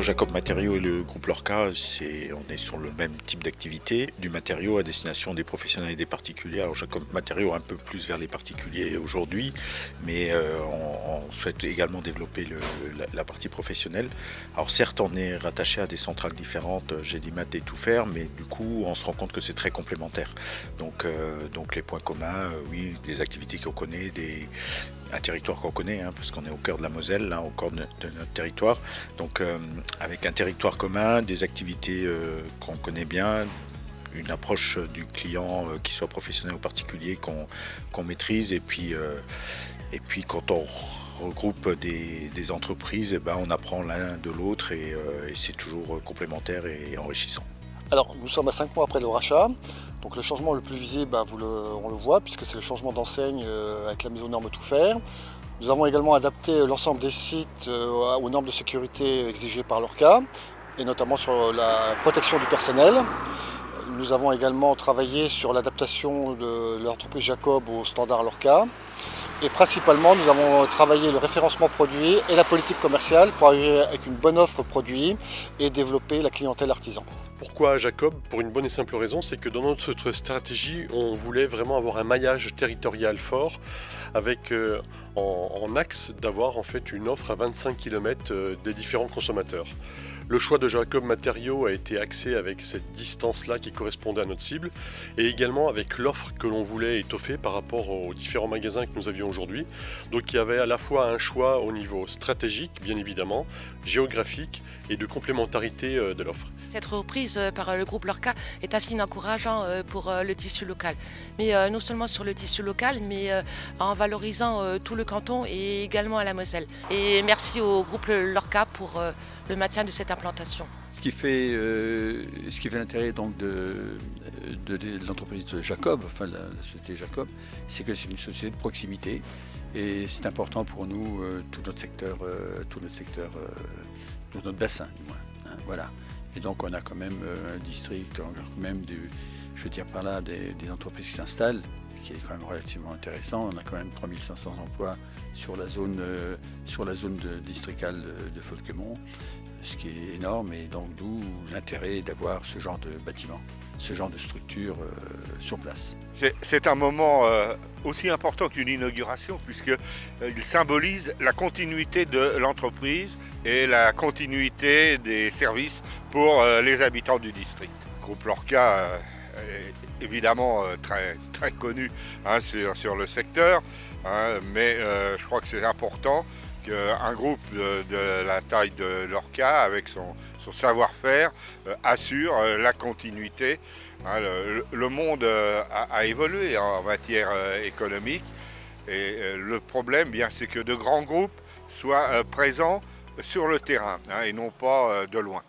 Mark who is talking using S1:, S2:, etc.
S1: Jacob Matériaux et le groupe Lorca, on est sur le même type d'activité, du matériau à destination des professionnels et des particuliers. Alors Jacob Matériaux un peu plus vers les particuliers aujourd'hui, mais on souhaite également développer la partie professionnelle. Alors certes, on est rattaché à des centrales différentes, GEDIMAT et Tout Faire, mais du coup, on se rend compte que c'est très complémentaire. Donc les points communs, oui, des activités qu'on connaît, un territoire qu'on connaît, hein, parce qu'on est au cœur de la Moselle, là, au cœur de notre territoire. Donc avec un territoire commun, des activités qu'on connaît bien, une approche du client qui soit professionnel ou particulier qu'on maîtrise, et puis quand on regroupe des entreprises, eh ben, on apprend l'un de l'autre et c'est toujours complémentaire et enrichissant.
S2: Alors, nous sommes à 5 mois après le rachat. Donc le changement le plus visible, on le voit, puisque c'est le changement d'enseigne avec la mise aux normes Tout Faire. Nous avons également adapté l'ensemble des sites aux normes de sécurité exigées par l'Orca, et notamment sur la protection du personnel. Nous avons également travaillé sur l'adaptation de l'entreprise Jacob aux standards Lorca. Et principalement, nous avons travaillé le référencement produit et la politique commerciale pour arriver avec une bonne offre produit et développer la clientèle artisan.
S3: Pourquoi Jacob? Pour une bonne et simple raison, c'est que dans notre stratégie, on voulait vraiment avoir un maillage territorial fort, avec en axe d'avoir en fait une offre à 25 km des différents consommateurs. Le choix de Jacob Matériaux a été axé avec cette distance-là qui correspondait à notre cible, et également avec l'offre que l'on voulait étoffer par rapport aux différents magasins que nous avions aujourd'hui. Donc il y avait à la fois un choix au niveau stratégique, bien évidemment, géographique et de complémentarité de l'offre.
S4: Cette reprise par le groupe Lorca est un signe encourageant pour le tissu local. Mais non seulement sur le tissu local, mais en valorisant tout le canton et également à la Moselle. Et merci au groupe Lorca pour le maintien de cette implantation.
S5: Ce qui fait l'intérêt donc de l'entreprise de Jacob, enfin la société Jacob, c'est que c'est une société de proximité et c'est important pour nous, tout notre secteur, tout notre bassin du moins. Hein, voilà. Et donc on a quand même un district, on a quand même je veux dire par là des entreprises qui s'installent, qui est quand même relativement intéressant. On a quand même 3500 emplois sur la zone districale de Folquemont, ce qui est énorme, et donc d'où l'intérêt d'avoir ce genre de bâtiment, ce genre de structure sur place.
S6: C'est un moment aussi important qu'une inauguration, puisqu'il symbolise la continuité de l'entreprise et la continuité des services pour les habitants du district. Le groupe Lorca est évidemment très connu, hein, sur le secteur, hein, mais je crois que c'est important qu'un groupe de la taille de Lorca, avec son savoir-faire, assure la continuité. Hein, le monde a évolué en matière économique, et le problème, bien, c'est que de grands groupes soient présents sur le terrain, hein, et non pas de loin.